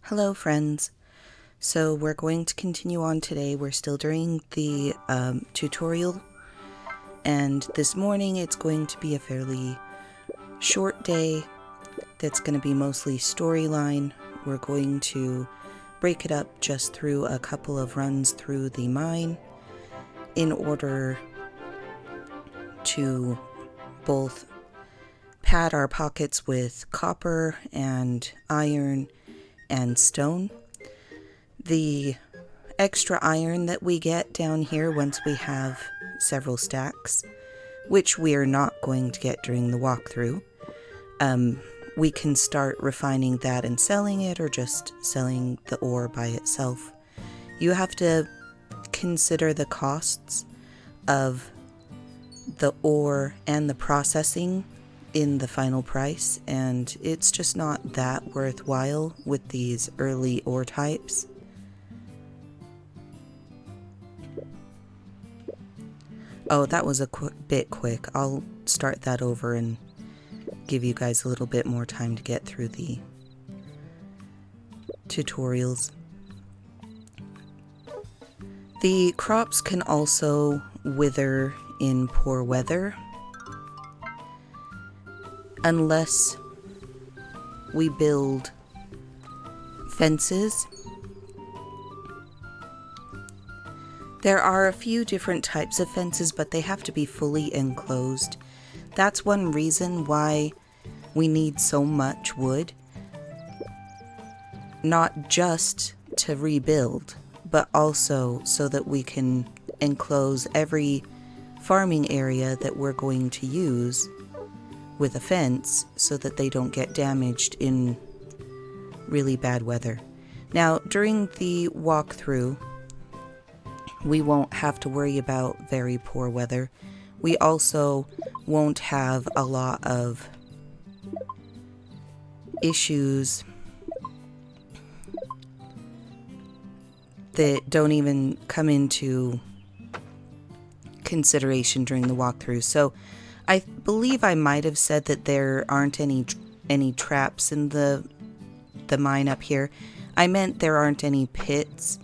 Hello friends. So we're going to continue on today. We're still during the tutorial, and this morning it's going to be a fairly short day that's going to be mostly storyline. We're going to break it up just through a couple of runs through the mine in order to both pad our pockets with copper and iron and stone. The extra iron that we get down here once we have several stacks, which we are not going to get during the walkthrough, we can start refining that and selling it, or just selling the ore by itself. You have to consider the costs of the ore and the processing in the final price, and it's just not that worthwhile with these early ore types. Oh, that was a bit quick. I'll start that over and give you guys a little bit more time to get through the tutorials. The crops can also wither in poor weather unless we build fences. There are a few different types of fences, but they have to be fully enclosed. That's one reason why we need so much wood. Not just to rebuild, but also so that we can enclose every farming area that we're going to use with a fence so that they don't get damaged in really bad weather. Now, during the walkthrough, we won't have to worry about very poor weather. We also won't have a lot of issues that don't even come into consideration during the walkthrough. So I believe I might have said that there aren't any traps in the mine up here. I meant there aren't any pits,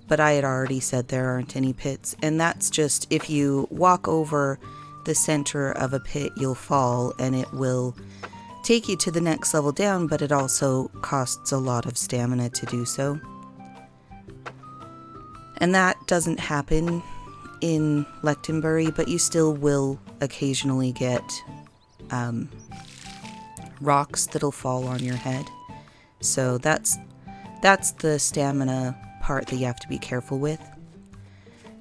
but I had already said there aren't any pits, and that's just if you walk over the center of a pit, you'll fall, and it will take you to the next level down, but it also costs a lot of stamina to do so. And that doesn't happen in Lechtenbury, but you still will occasionally get rocks that'll fall on your head. So that's the stamina part that you have to be careful with.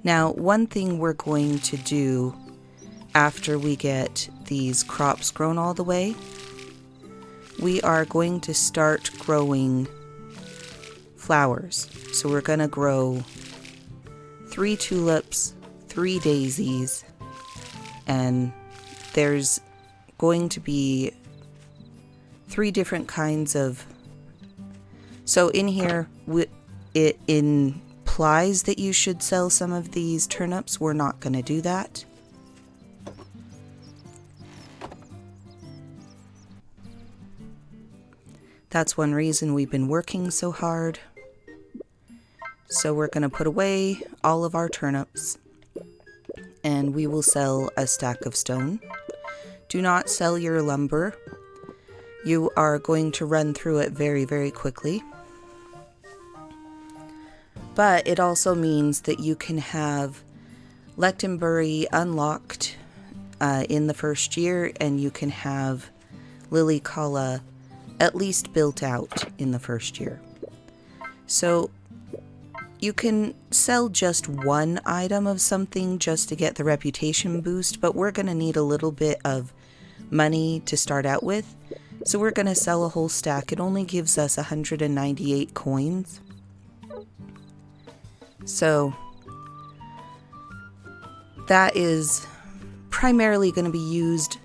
Now, one thing we're going to do after we get these crops grown all the way, we are going to start growing flowers. So we're going to grow 3 tulips, 3 daisies, and there's going to be 3 different kinds of... So in here, it implies that you should sell some of these turnips. We're not going to do that. That's one reason we've been working so hard. So we're going to put away all of our turnips, and we will sell a stack of stone. Do not sell your lumber. You are going to run through it very, very quickly. But it also means that you can have Lechtenbury unlocked in the first year, and you can have Lilycala at least built out in the first year. So you can sell just one item of something just to get the reputation boost, but we're going to need a little bit of money to start out with. So we're going to sell a whole stack. It only gives us 198 coins. So that is primarily going to be used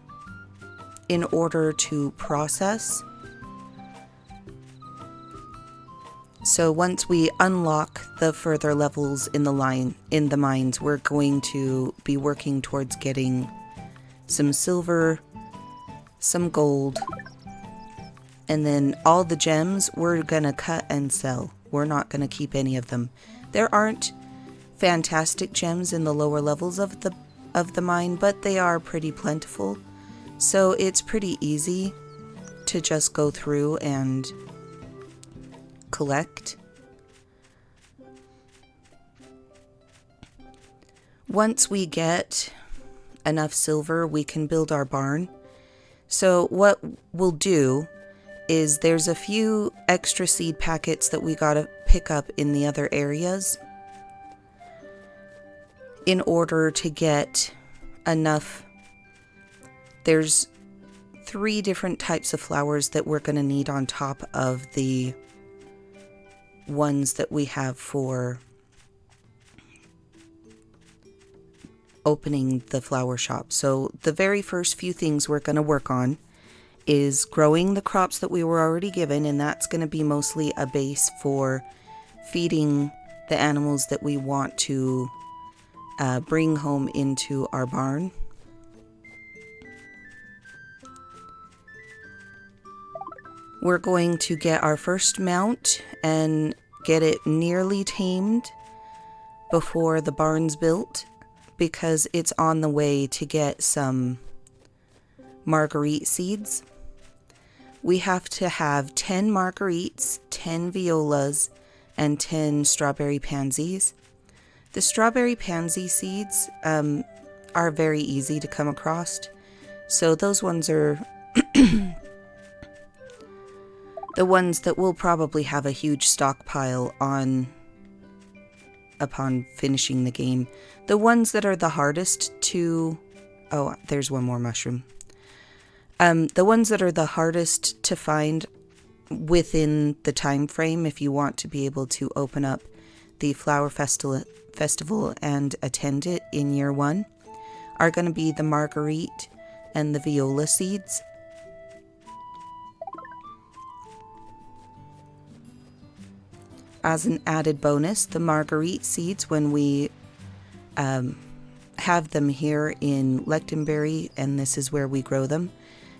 in order to process. So once we unlock the further levels in the mines, we're going to be working towards getting some silver, some gold, And then all the gems we're going to cut and sell. We're not going to keep any of them. There aren't fantastic gems in the lower levels of the mine, but they are pretty plentiful. So it's pretty easy to just go through and collect. Once we get enough silver, we can build our barn. So what we'll do is there's a few extra seed packets that we gotta pick up in the other areas in order to get enough. There's 3 different types of flowers that we're gonna need on top of the ones that we have for opening the flower shop. So the very first few things we're going to work on is growing the crops that we were already given, and that's going to be mostly a base for feeding the animals that we want to bring home into our barn. We're going to get our first mount and get it nearly tamed before the barn's built, because it's on the way to get some marguerite seeds. We have to have 10 marguerites, 10 violas, and 10 strawberry pansies. The strawberry pansy seeds are very easy to come across. So those ones are the ones that we'll probably have a huge stockpile on upon finishing the game. The ones that are the hardest to... Oh, there's one more mushroom. The ones that are the hardest to find within the time frame, if you want to be able to open up the flower festival and attend it in year 1, are going to be the marguerite and the viola seeds. As an added bonus, the marguerite seeds, when we have them here in Lechtonberry, and this is where we grow them,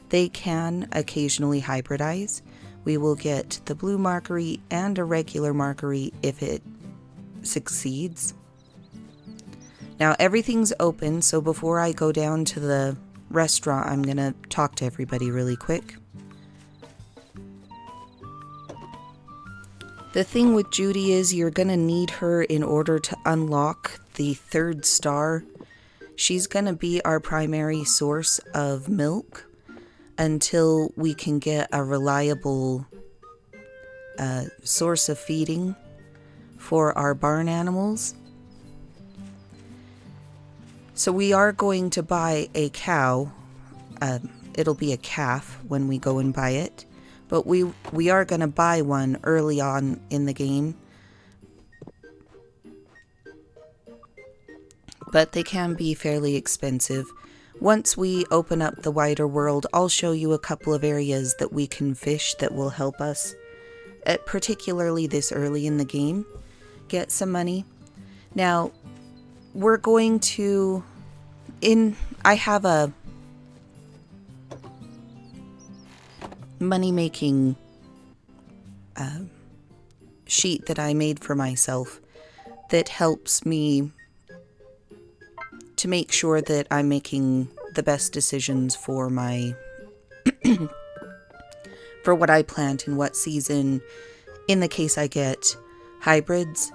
they can occasionally hybridize. We will get the blue marguerite and a regular marguerite if it succeeds. Now everything's open, so before I go down to the restaurant, I'm going to talk to everybody really quick. The thing with Judy is you're going to need her in order to unlock the 3rd star. She's going to be our primary source of milk until we can get a reliable source of feeding for our barn animals. So we are going to buy a cow. It'll be a calf when we go and buy it. But we are going to buy one early on in the game. But they can be fairly expensive. Once we open up the wider world, I'll show you a couple of areas that we can fish that will help us, particularly this early in the game, get some money. Now, we're going to... I have a money-making sheet that I made for myself that helps me to make sure that I'm making the best decisions for my for what I plant in what season, in the case I get hybrids,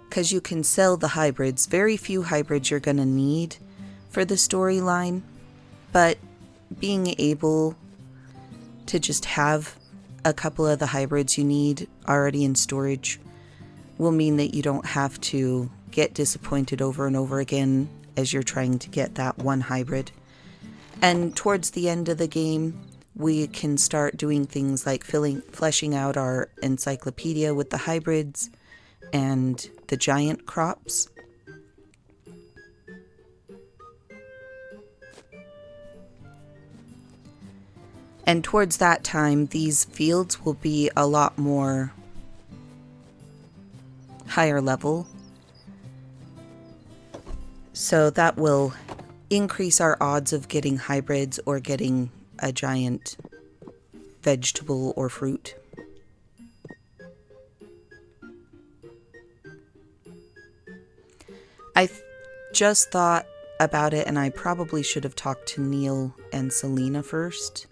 because you can sell the hybrids. Very few hybrids you're going to need for the storyline, but being able to just have a couple of the hybrids you need already in storage will mean that you don't have to get disappointed over and over again as you're trying to get that one hybrid. And towards the end of the game, we can start doing things like fleshing out our encyclopedia with the hybrids and the giant crops. And towards that time, these fields will be a lot more higher level. So that will increase our odds of getting hybrids or getting a giant vegetable or fruit. I just thought about it, and I probably should have talked to Neil and Selena first.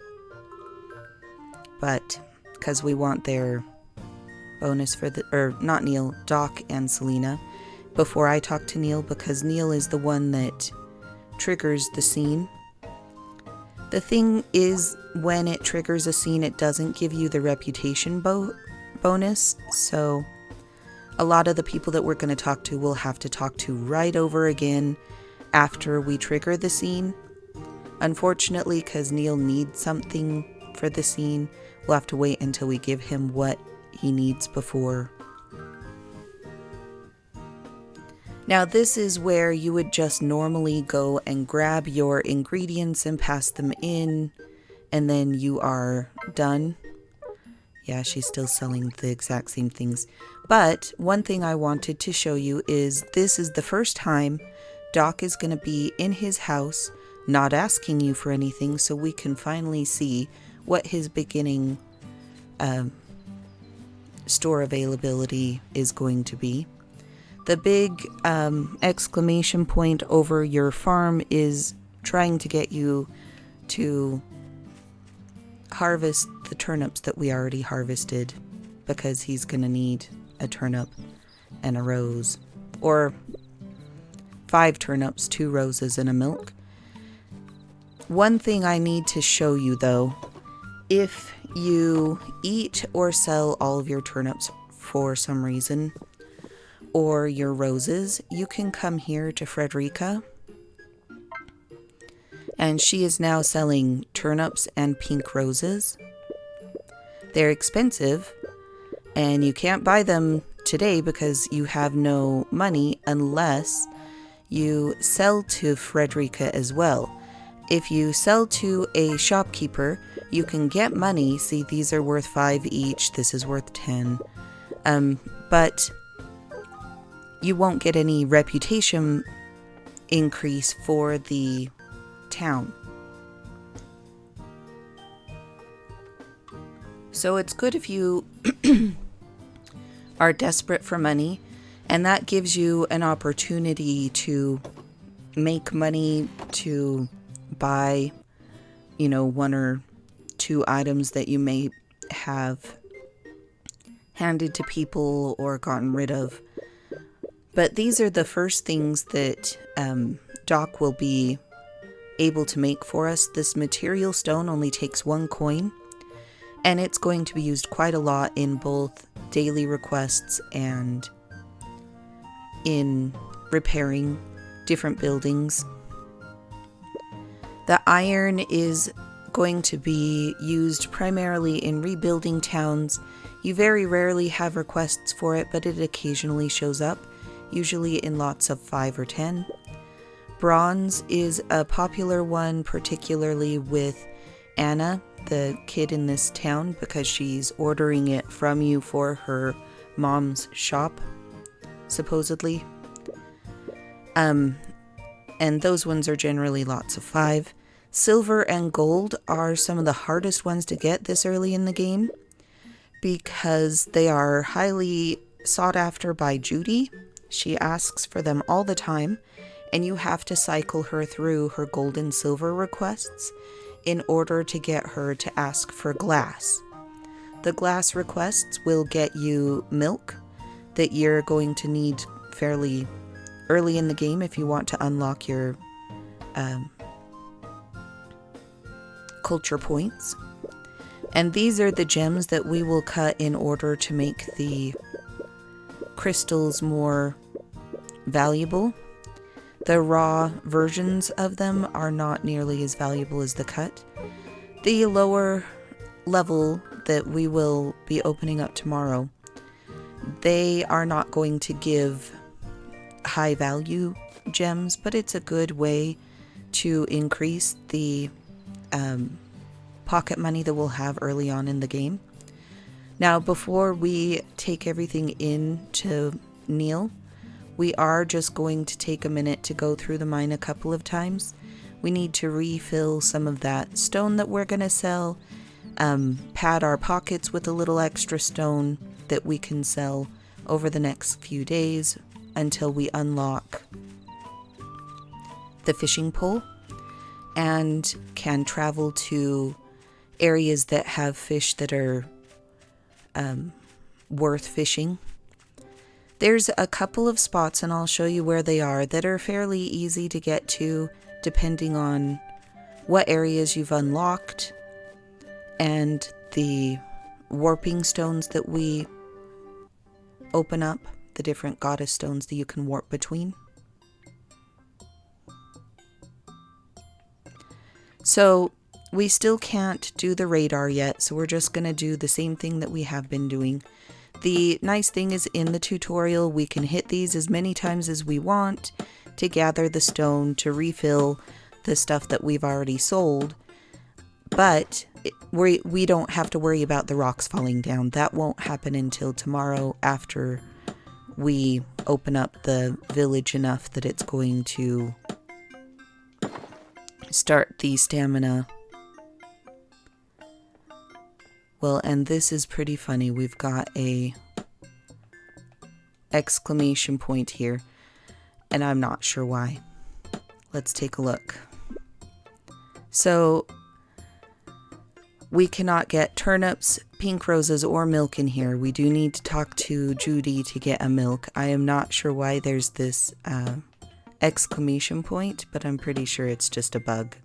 But because we want their bonus for not Neil, Doc and Selena, before I talk to Neil, because Neil is the one that triggers the scene. The thing is, when it triggers a scene, it doesn't give you the reputation bonus, so a lot of the people that we're going to talk to will have to talk to right over again after we trigger the scene. Unfortunately, because Neil needs something for the scene, we'll have to wait until we give him what he needs before. Now this is where you would just normally go and grab your ingredients and pass them in, and then you are done. Yeah, she's still selling the exact same things. But one thing I wanted to show you is this is the first time Doc is going to be in his house, not asking you for anything, so we can finally see what his beginning store availability is going to be. The big exclamation point over your farm is trying to get you to harvest the turnips that we already harvested, because he's going to need a turnip and a rose, or 5 turnips, 2 roses, and a milk. One thing I need to show you though, if you eat or sell all of your turnips for some reason, or your roses, you can come here to Frederica, and she is now selling turnips and pink roses. They're expensive, and you can't buy them today because you have no money unless you sell to Frederica as well. If you sell to a shopkeeper, you can get money. See, these are worth 5 each. This is worth 10. But you won't get any reputation increase for the town. So it's good if you are desperate for money, and that gives you an opportunity to make money to buy, 1 or 2 items that you may have handed to people or gotten rid of. But these are the first things that Doc will be able to make for us. This material stone only takes 1 coin, and it's going to be used quite a lot in both daily requests and in repairing different buildings. The iron is going to be used primarily in rebuilding towns. You very rarely have requests for it, but it occasionally shows up, usually in lots of 5 or 10. Bronze is a popular one, particularly with Anna, the kid in this town, because she's ordering it from you for her mom's shop, supposedly. And those ones are generally lots of 5. Silver and gold are some of the hardest ones to get this early in the game, because they are highly sought after by Judy. She asks for them all the time, and you have to cycle her through her gold and silver requests in order to get her to ask for glass. The glass requests will get you milk that you're going to need fairly early in the game if you want to unlock your culture points. And these are the gems that we will cut in order to make the crystals more valuable. The raw versions of them are not nearly as valuable as the cut. The lower level that we will be opening up tomorrow, they are not going to give high value gems, but it's a good way to increase the pocket money that we'll have early on in the game. Now, before we take everything in to Neil, we are just going to take a minute to go through the mine a couple of times. We need to refill some of that stone that we're going to sell. pad our pockets with a little extra stone that we can sell over the next few days until we unlock the fishing pole and can travel to areas that have fish that are worth fishing. There's a couple of spots, and I'll show you where they are, that are fairly easy to get to depending on what areas you've unlocked and the warping stones that we open up, the different goddess stones that you can warp between. So we still can't do the radar yet, so we're just going to do the same thing that we have been doing. The nice thing is in the tutorial we can hit these as many times as we want to gather the stone to refill the stuff that we've already sold, but we don't have to worry about the rocks falling down. That won't happen until tomorrow after we open up the village enough that it's going to start the stamina. Well, and this is pretty funny. We've got a exclamation point here, and I'm not sure why. Let's take a look. So we cannot get turnips, pink roses, or milk in here. We do need to talk to Judy to get a milk. I am not sure why there's this exclamation point, but I'm pretty sure it's just a bug.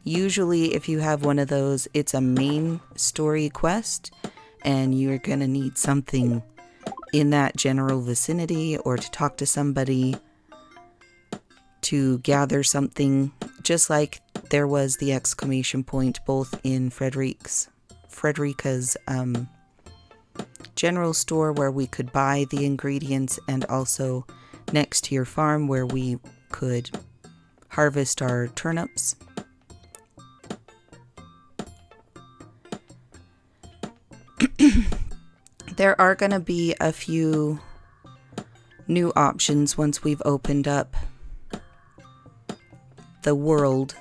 Usually if you have one of those, it's a main story quest and you're gonna need something in that general vicinity or to talk to somebody to gather something, just like there was the exclamation point both in Frederica's general store where we could buy the ingredients, and also next to your farm where we could harvest our turnips. There are going to be a few new options once we've opened up the world.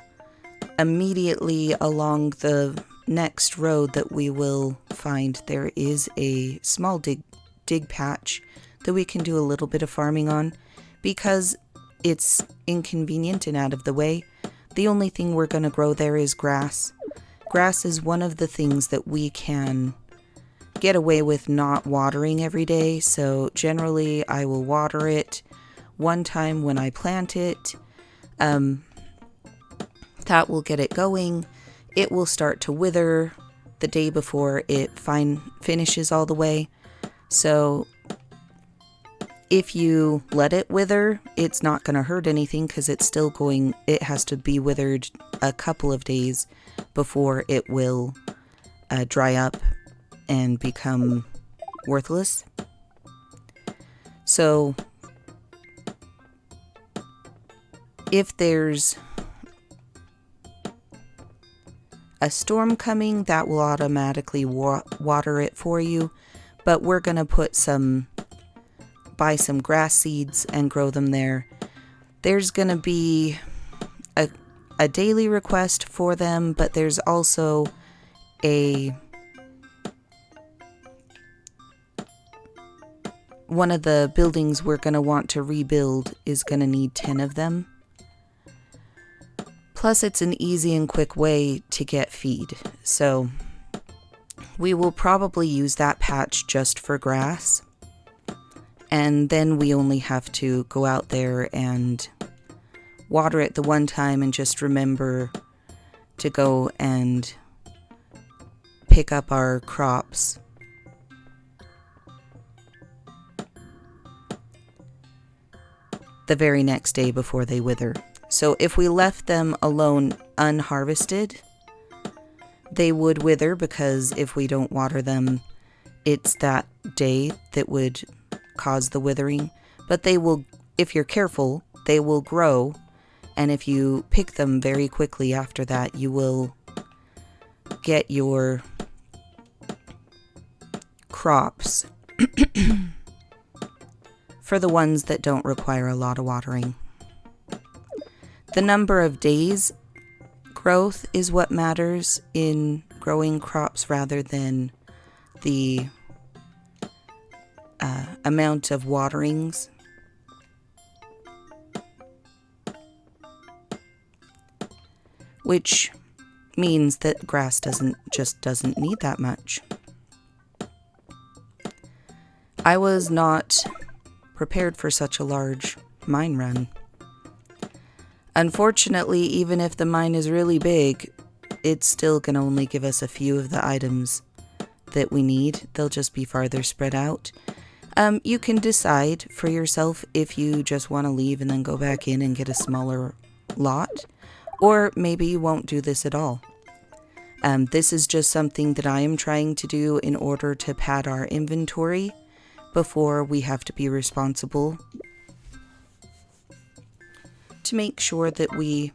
Immediately along the next road that we will find, there is a small dig patch that we can do a little bit of farming on because it's inconvenient and out of the way. The only thing we're going to grow there is grass. Grass is one of the things that we can get away with not watering every day, so generally I will water it one time when I plant it. That will get it going. It will start to wither the day before it finishes all the way. So if you let it wither, it's not going to hurt anything because it's still going. It has to be withered a couple of days before it will dry up and become worthless. So if there's a storm coming, that will automatically water it for you, but we're gonna buy some grass seeds and grow them there. There's gonna be a daily request for them, but there's also one of the buildings we're gonna want to rebuild is gonna need 10 of them. Plus, it's an easy and quick way to get feed. So we will probably use that patch just for grass. And then we only have to go out there and water it the one time and just remember to go and pick up our crops. The very next day before they wither. So if we left them alone unharvested, they would wither because if we don't water them, it's that day that would cause the withering. But they will, if you're careful, they will grow. And if you pick them very quickly after that, you will get your crops for the ones that don't require a lot of watering. The number of days growth is what matters in growing crops rather than the amount of waterings. Which means that grass doesn't need that much. I was not prepared for such a large mine run. Unfortunately, even if the mine is really big, it's still going to only give us a few of the items that we need. They'll just be farther spread out. You can decide for yourself if you just want to leave and then go back in and get a smaller lot, or maybe you won't do this at all. This is just something that I am trying to do in order to pad our inventory before we have to be responsible to make sure that we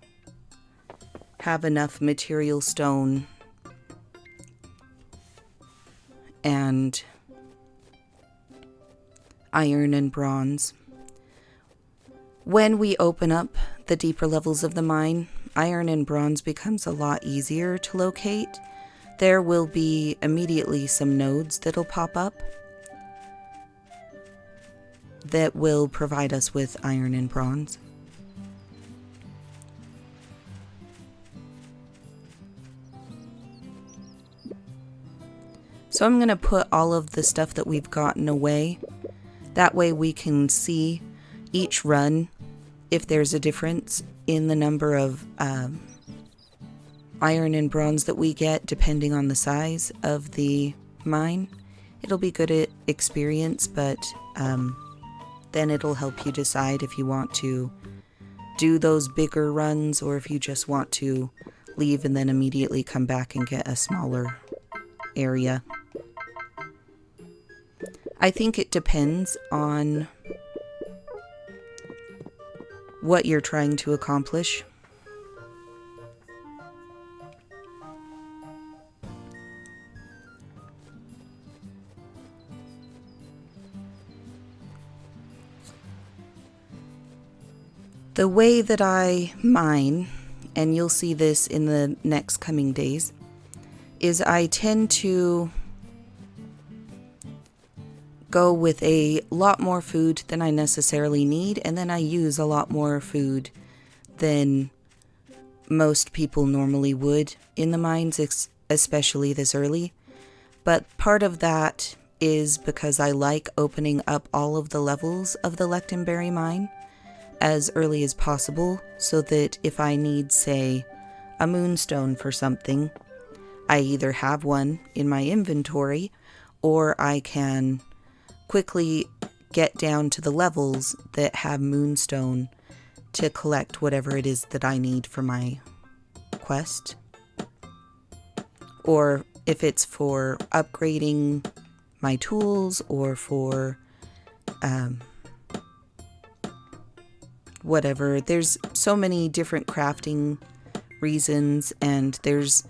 have enough material stone and iron and bronze. When we open up the deeper levels of the mine, iron and bronze becomes a lot easier to locate. There will be immediately some nodes that'll pop up that will provide us with iron and bronze. So I'm going to put all of the stuff that we've gotten away. That way we can see each run if there's a difference in the number of iron and bronze that we get depending on the size of the mine. It'll be good experience, but then it'll help you decide if you want to do those bigger runs or if you just want to leave and then immediately come back and get a smaller area. I think it depends on what you're trying to accomplish. The way that I mine, and you'll see this in the next coming days, is I tend to go with a lot more food than I necessarily need, and then I use a lot more food than most people normally would in the mines, especially this early. But part of that is because I like opening up all of the levels of the Lectenberry mine as early as possible, so that if I need, say, a moonstone for something, I either have one in my inventory or I can quickly get down to the levels that have moonstone to collect whatever it is that I need for my quest. Or if it's for upgrading my tools or for whatever. There's so many different crafting reasons, and there's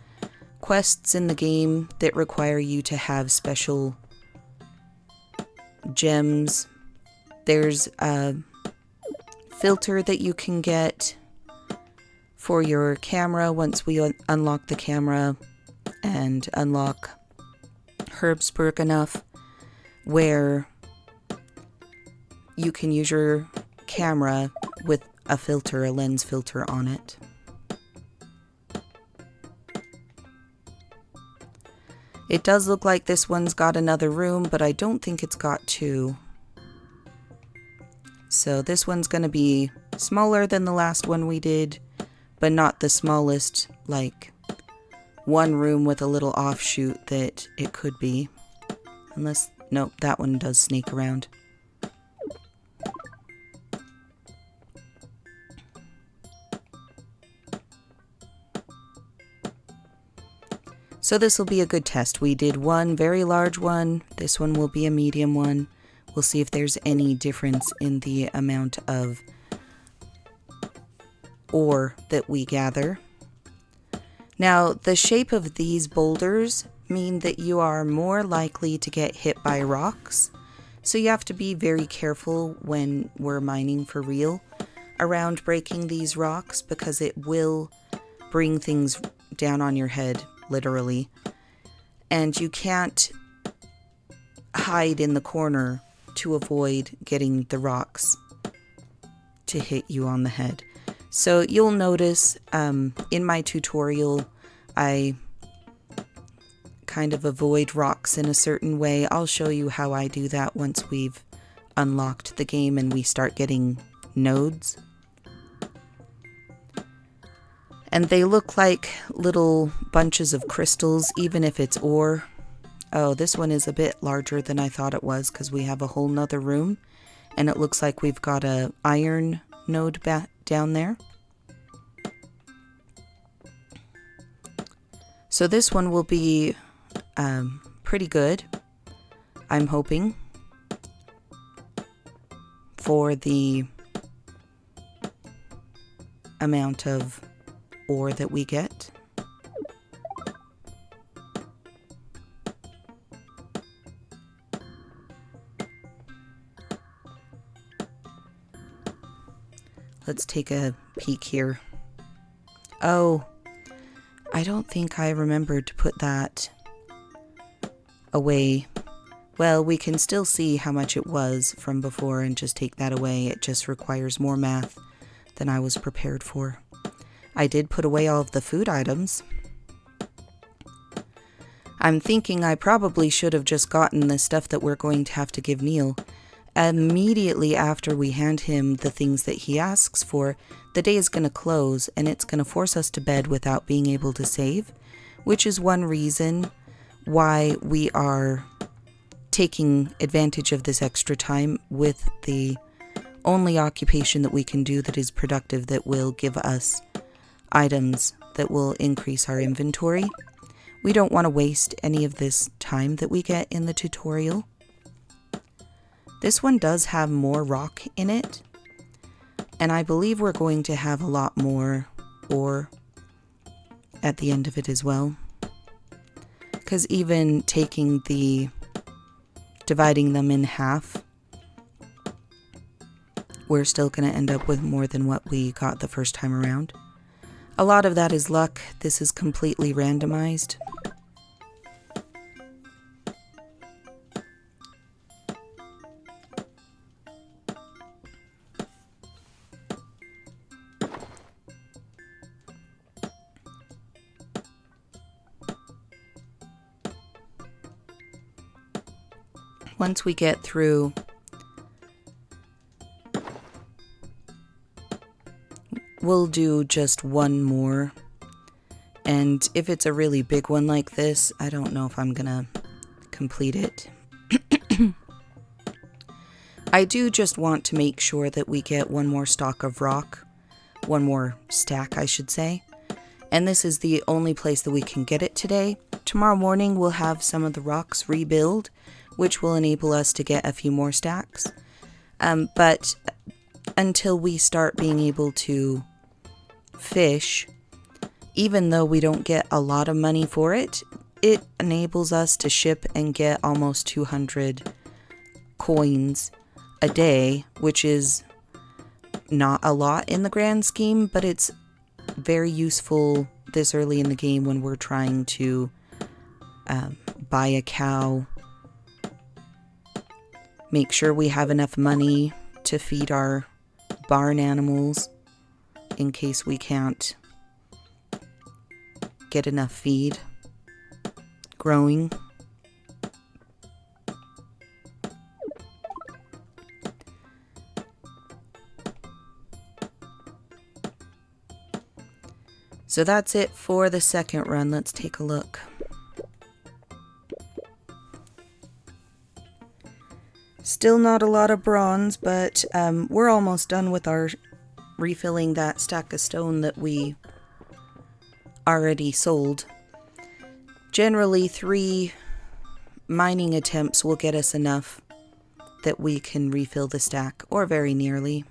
quests in the game that require you to have special gems. There's a filter that you can get for your camera once we unlock the camera and unlock Herbsburg enough, where you can use your camera with a filter, a lens filter on it. It does look like this one's got another room, but I don't think it's got two. So this one's going to be smaller than the last one we did, but not the smallest, like one room with a little offshoot that it could be. Unless, nope, that one does sneak around. So this will be a good test. We did one very large one. This one will be a medium one. We'll see if there's any difference in the amount of ore that we gather. Now, the shape of these boulders mean that you are more likely to get hit by rocks. So you have to be very careful when we're mining for real around breaking these rocks, because it will bring things down on your head, literally. And you can't hide in the corner to avoid getting the rocks to hit you on the head. So you'll notice in my tutorial, I kind of avoid rocks in a certain way. I'll show you how I do that once we've unlocked the game and we start getting nodes. And they look like little bunches of crystals, even if it's ore. Oh, this one is a bit larger than I thought it was because we have a whole nother room. And it looks like we've got a iron node down there. So this one will be pretty good, I'm hoping, for the amount of ore that we get. Let's take a peek here. Oh, I don't think I remembered to put that away. Well, we can still see how much it was from before and just take that away. It just requires more math than I was prepared for. I did put away all of the food items. I'm thinking I probably should have just gotten the stuff that we're going to have to give Neil. Immediately after we hand him the things that he asks for, the day is going to close and it's going to force us to bed without being able to save, which is one reason why we are taking advantage of this extra time with the only occupation that we can do that is productive, that will give us items that will increase our inventory. We don't want to waste any of this time that we get in the tutorial. This one does have more rock in it, and I believe we're going to have a lot more ore at the end of it as well. Because even dividing them in half, we're still going to end up with more than what we got the first time around. A lot of that is luck. This is completely randomized. Once we get through we'll do just one more, and if it's a really big one like this, I don't know if I'm gonna complete it. I do just want to make sure that we get one more stock of rock, one more stack I should say, and this is the only place that we can get it today. Tomorrow morning we'll have some of the rocks rebuild, which will enable us to get a few more stacks. But until we start being able to fish, even though we don't get a lot of money for it, it enables us to ship and get almost 200 coins a day, which is not a lot in the grand scheme, but it's very useful this early in the game when we're trying to buy a cow, make sure we have enough money to feed our barn animals in case we can't get enough feed growing. So that's it for the second run. Let's take a look. Still not a lot of bronze, but we're almost done with our refilling that stack of stone that we already sold. Generally, 3 mining attempts will get us enough that we can refill the stack, or very nearly.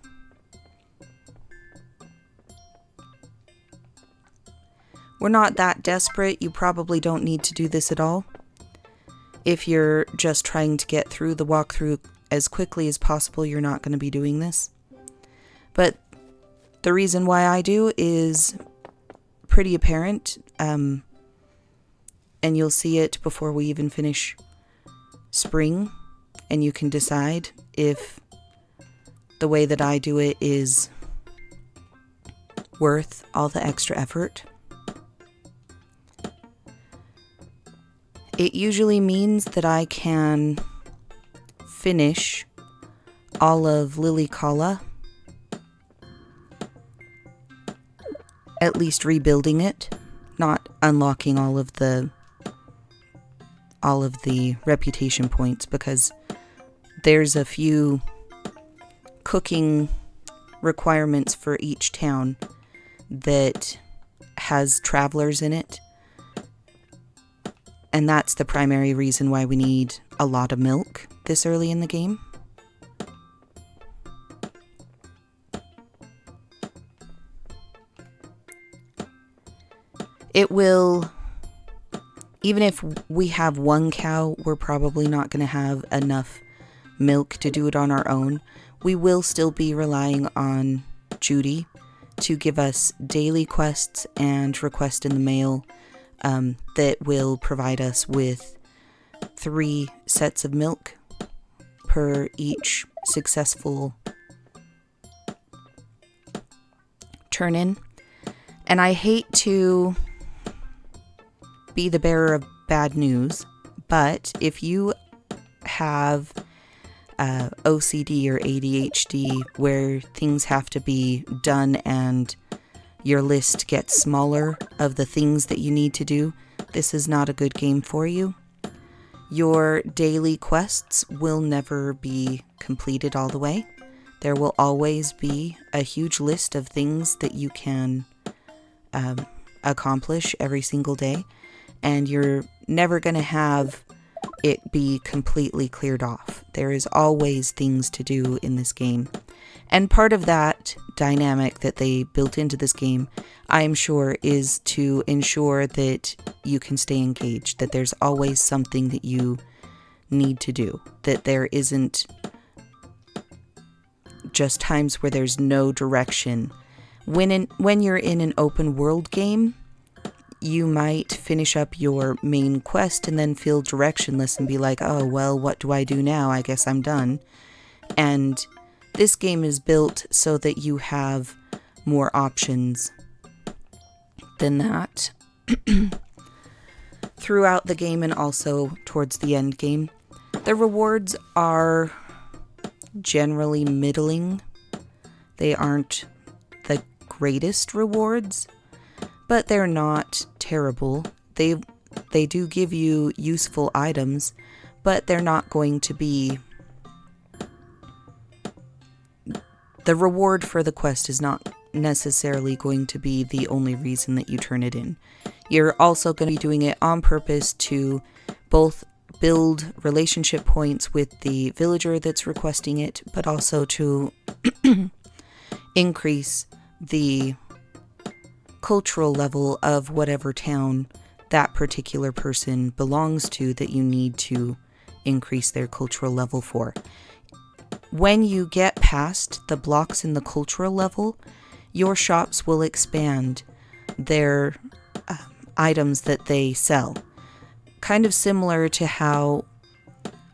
We're not that desperate. You probably don't need to do this at all. If you're just trying to get through the walkthrough as quickly as possible, you're not going to be doing this. But the reason why I do is pretty apparent, and you'll see it before we even finish spring, and you can decide if the way that I do it is worth all the extra effort. It usually means that I can finish all of Lily Kala, at least rebuilding it, not unlocking all of the reputation points, because there's a few cooking requirements for each town that has travelers in it, and that's the primary reason why we need a lot of milk this early in the game. It will, even if we have one cow, we're probably not going to have enough milk to do it on our own. We will still be relying on Judy to give us daily quests and request in the mail that will provide us with 3 sets of milk per each successful turn-in. And I hate to be the bearer of bad news, but if you have OCD or ADHD where things have to be done and your list gets smaller of the things that you need to do, this is not a good game for you. Your daily quests will never be completed all the way. There will always be a huge list of things that you can accomplish every single day, and you're never going to have it be completely cleared off. There is always things to do in this game. And part of that dynamic that they built into this game, I'm sure, is to ensure that you can stay engaged, that there's always something that you need to do, that there isn't just times where there's no direction. When you're in an open world game, you might finish up your main quest and then feel directionless and be like, oh, well, what do I do now? I guess I'm done. And this game is built so that you have more options than that throughout the game and also towards the end game. The rewards are generally middling. They aren't the greatest rewards, but they're not terrible. They do give you useful items, but they're not going to be... The reward for the quest is not necessarily going to be the only reason that you turn it in. You're also going to be doing it on purpose to both build relationship points with the villager that's requesting it, but also to increase the cultural level of whatever town that particular person belongs to that you need to increase their cultural level for. When you get past the blocks in the cultural level, your shops will expand their items that they sell. Kind of similar to how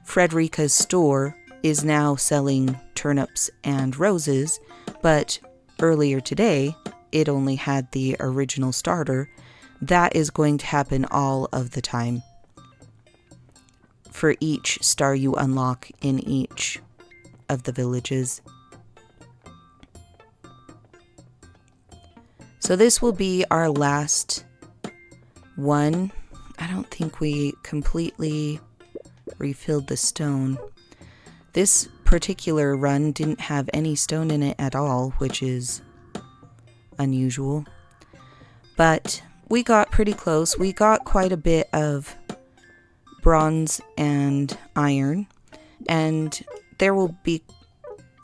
Frederica's store is now selling turnips and roses, but earlier today it only had the original starter. That is going to happen all of the time for each star you unlock in each of the villages. So this will be our last one. I don't think we completely refilled the stone. This particular run didn't have any stone in it at all, which is unusual. But we got pretty close. We got quite a bit of bronze and iron, and there will be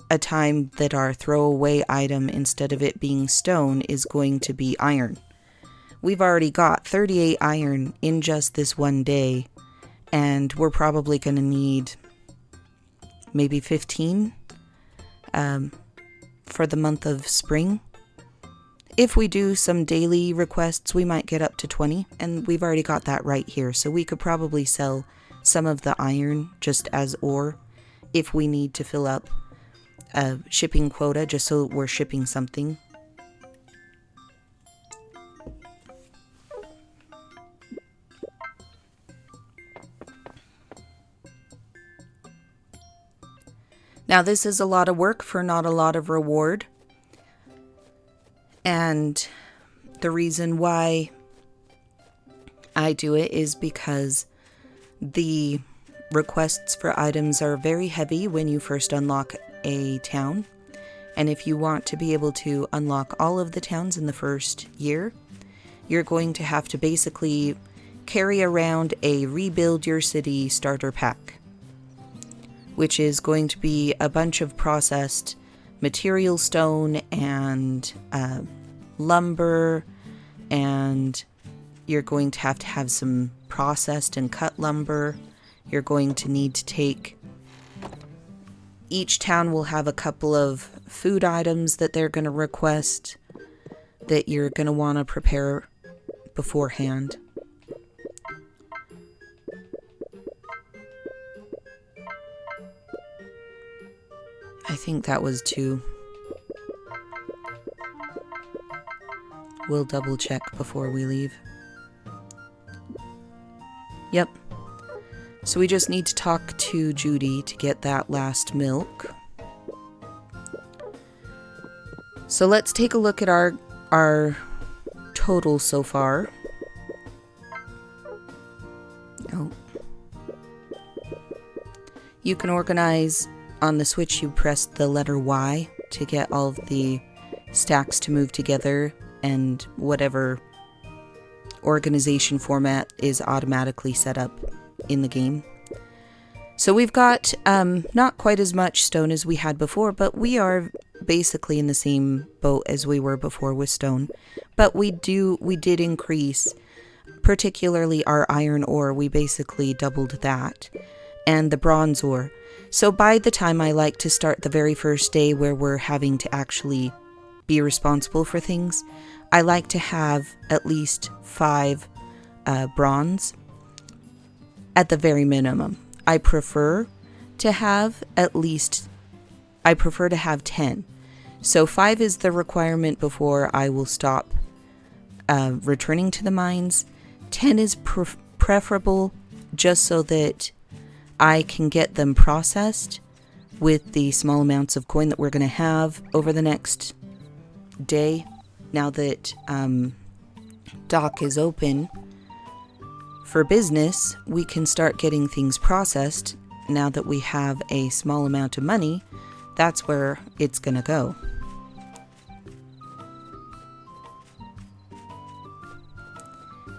a time that our throwaway item, instead of it being stone, is going to be iron. We've already got 38 iron in just this one day, and we're probably going to need maybe 15 for the month of spring. if we do some daily requests, we might get up to 20, and we've already got that right here. So we could probably sell some of the iron just as ore if we need to fill up a shipping quota, just so we're shipping something. Now this is a lot of work for not a lot of reward. And the reason why I do it is because the requests for items are very heavy when you first unlock a town. And if you want to be able to unlock all of the towns in the first year, you're going to have to basically carry around a rebuild your city starter pack, which is going to be a bunch of processed material stone and lumber, and you're going to have some processed and cut lumber. You're going to need to take... Each town will have a couple of food items that they're going to request that you're going to want to prepare beforehand. I think that was 2. We'll double check before we leave. Yep. So we just need to talk to Judy to get that last milk. So let's take a look at our total so far. Oh. You can organize on the Switch. You press the letter Y to get all of the stacks to move together, and whatever organization format is automatically set up in the game. So we've got not quite as much stone as we had before, but we are basically in the same boat as we were before with stone. But we did increase, particularly our iron ore. We basically doubled that, and the bronze ore. So by the time I like to start the very first day where we're having to actually be responsible for things, I like to have at least 5 bronze at the very minimum. I prefer to have 10. So 5 is the requirement before I will stop returning to the mines. 10 is preferable just so that I can get them processed with the small amounts of coin that we're going to have over the next day. Now that Dock is open for business, we can start getting things processed. Now that we have a small amount of money, that's where it's going to go.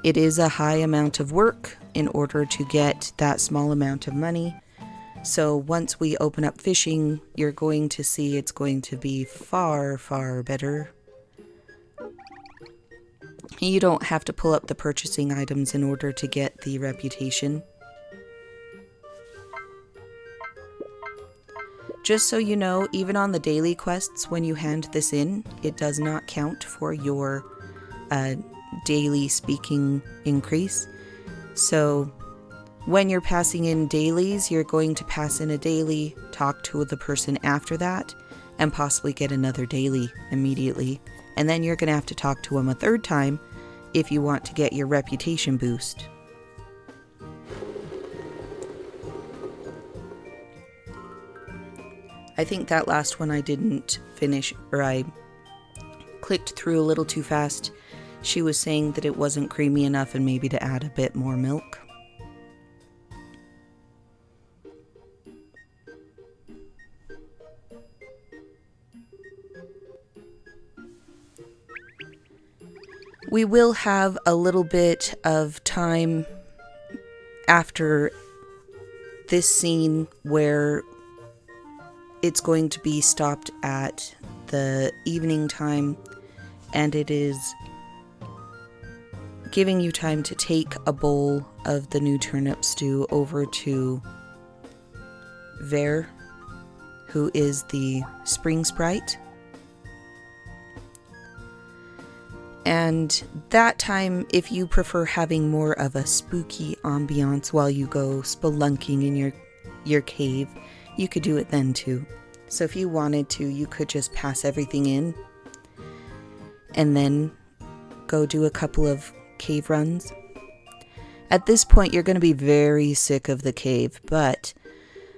It is a high amount of work in order to get that small amount of money. So once we open up fishing, you're going to see it's going to be far, far better. You don't have to pull up the purchasing items in order to get the reputation. Just so you know, even on the daily quests, when you hand this in, it does not count for your daily speaking increase. So when you're passing in dailies, you're going to pass in a daily, talk to the person after that, and possibly get another daily immediately. And then you're going to have to talk to them a third time if you want to get your reputation boost. I think that last one I didn't finish, or I clicked through a little too fast. She was saying that it wasn't creamy enough and maybe to add a bit more milk. We will have a little bit of time after this scene where it's going to be stopped at the evening time, and it is giving you time to take a bowl of the new turnip stew over to Ver, who is the spring sprite. And that time, if you prefer having more of a spooky ambiance while you go spelunking in your cave, you could do it then too. So if you wanted to, you could just pass everything in and then go do a couple of cave runs. At this point, you're going to be very sick of the cave, but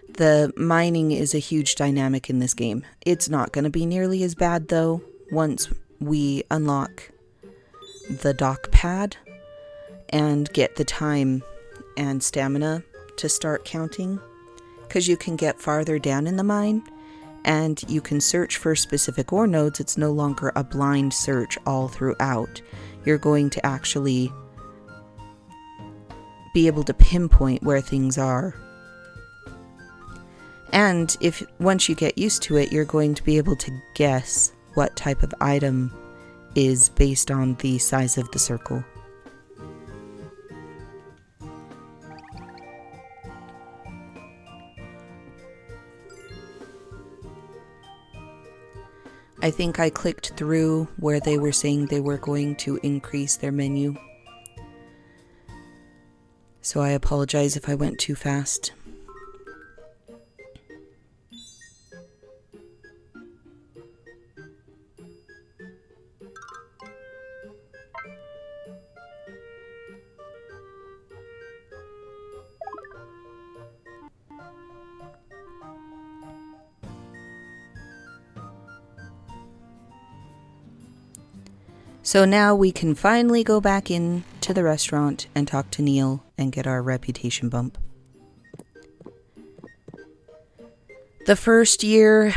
the mining is a huge dynamic in this game. It's not going to be nearly as bad though once we unlock the dock pad and get the time and stamina to start counting, because you can get farther down in the mine and you can search for specific ore nodes. It's no longer a blind search all throughout. You're going to actually be able to pinpoint where things are. And if once you get used to it, you're going to be able to guess what type of item is based on the size of the circle. I think I clicked through where they were saying they were going to increase their menu. So I apologize if I went too fast. So now we can finally go back in to the restaurant and talk to Neil and get our reputation bump. The first year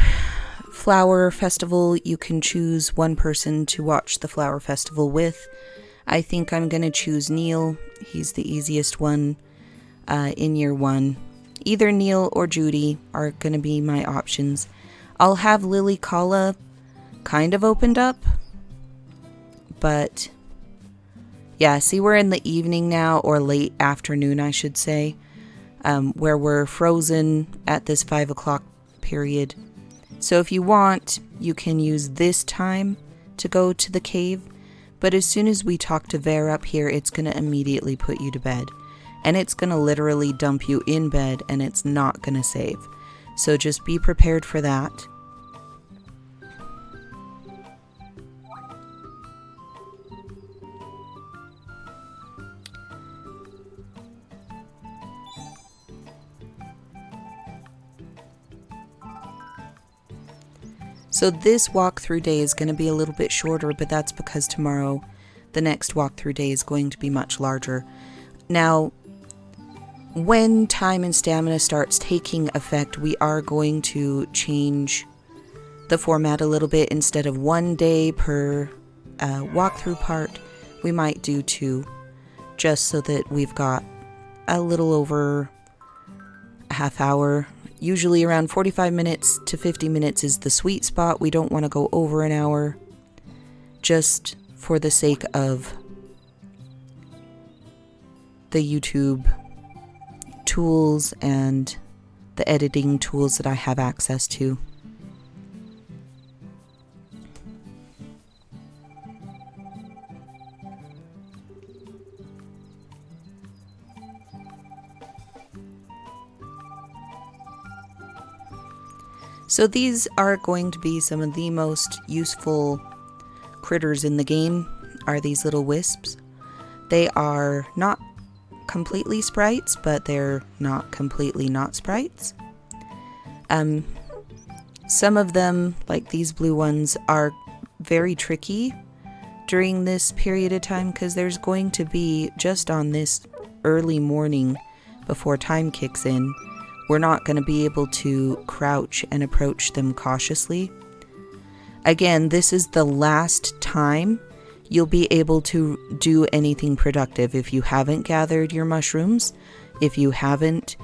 flower festival, you can choose one person to watch the flower festival with. I think I'm going to choose Neil. He's the easiest one in year one. Either Neil or Judy are going to be my options. I'll have Lily Kala kind of opened up. But yeah, see, we're in the evening now, or late afternoon, I should say, where we're frozen at this 5 o'clock period. So if you want, you can use this time to go to the cave. But as soon as we talk to Vera up here, it's going to immediately put you to bed. And it's going to literally dump you in bed, and it's not going to save. So just be prepared for that. So this walkthrough day is going to be a little bit shorter, but that's because tomorrow, the next walkthrough day is going to be much larger. Now, when time and stamina starts taking effect, we are going to change the format a little bit. Instead of 1 day per walkthrough part, we might do 2, just so that we've got a little over a half hour. Usually around 45 minutes to 50 minutes is the sweet spot. We don't want to go over an hour, just for the sake of the YouTube tools and the editing tools that I have access to. So these are going to be some of the most useful critters in the game, are these little wisps. They are not completely sprites, but they're not completely not sprites. Some of them, like these blue ones, are very tricky during this period of time, because there's going to be, just on this early morning before time kicks in, we're not going to be able to crouch and approach them cautiously. Again, this is the last time you'll be able to do anything productive. If you haven't gathered your mushrooms, if you haven't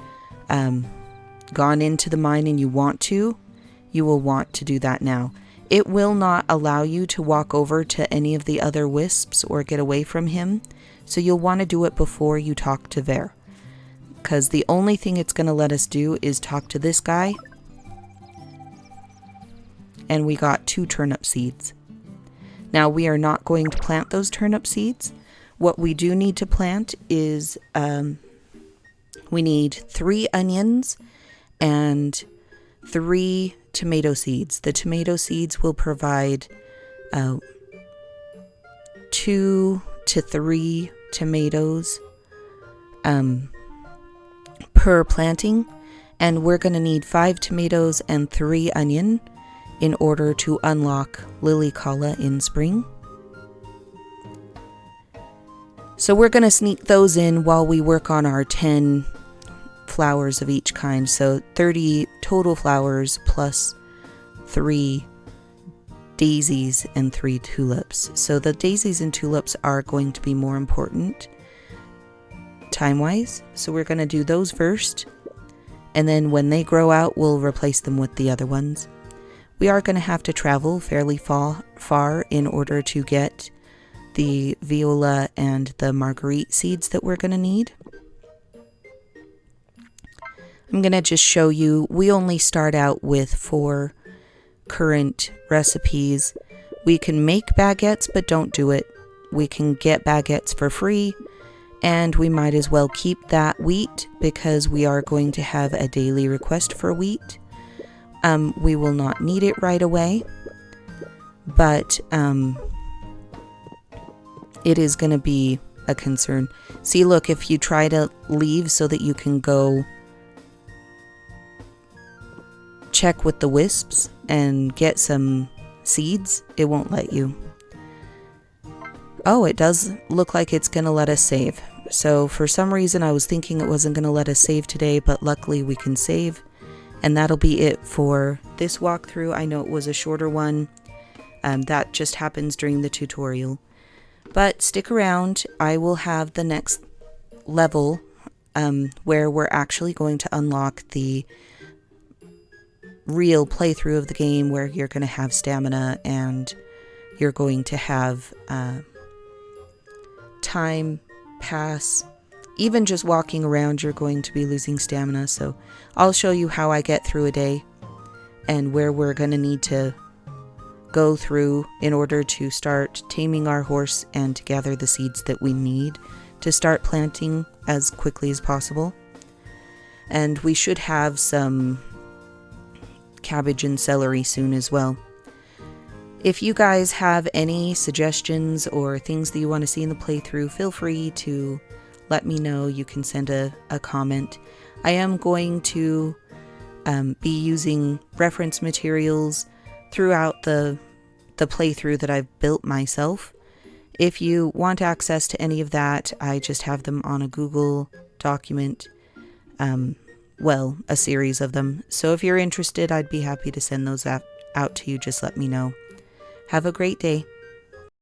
gone into the mine and you want to, you will want to do that now. It will not allow you to walk over to any of the other wisps or get away from him, so you'll want to do it before you talk to Ver. Because the only thing it's going to let us do is talk to this guy. And we got 2 turnip seeds. Now we are not going to plant those turnip seeds. What we do need to plant is we need 3 onions and 3 tomato seeds. The tomato seeds will provide 2 to 3 tomatoes per planting, and we're going to need 5 tomatoes and 3 onion in order to unlock Lily Kala in spring. So we're going to sneak those in while we work on our 10 flowers of each kind. So 30 total flowers plus 3 daisies and 3 tulips. So the daisies and tulips are going to be more important time-wise. So we're going to do those first. And then when they grow out, we'll replace them with the other ones. We are going to have to travel fairly far in order to get the viola and the marguerite seeds that we're going to need. I'm going to just show you, we only start out with 4 current recipes. We can make baguettes, but don't do it. We can get baguettes for free, and we might as well keep that wheat because we are going to have a daily request for wheat. We will not need it right away, but it is going to be a concern. See, look, if you try to leave so that you can go check with the wisps and get some seeds, it won't let you. Oh, it does look like it's going to let us save. So for some reason I was thinking it wasn't going to let us save today, but luckily we can save. And that'll be it for this walkthrough. I know it was a shorter one. That just happens during the tutorial. But stick around. I will have the next level where we're actually going to unlock the real playthrough of the game, where you're going to have stamina and you're going to have time pass. Even just walking around, you're going to be losing stamina. So I'll show you how I get through a day and where we're going to need to go through in order to start taming our horse and to gather the seeds that we need to start planting as quickly as possible. And we should have some cabbage and celery soon as well. If you guys have any suggestions or things that you want to see in the playthrough, feel free to let me know. You can send a comment. I am going to be using reference materials throughout the playthrough that I've built myself. If you want access to any of that, I just have them on a Google document. Well, a series of them. So if you're interested, I'd be happy to send those out to you. Just let me know. Have a great day.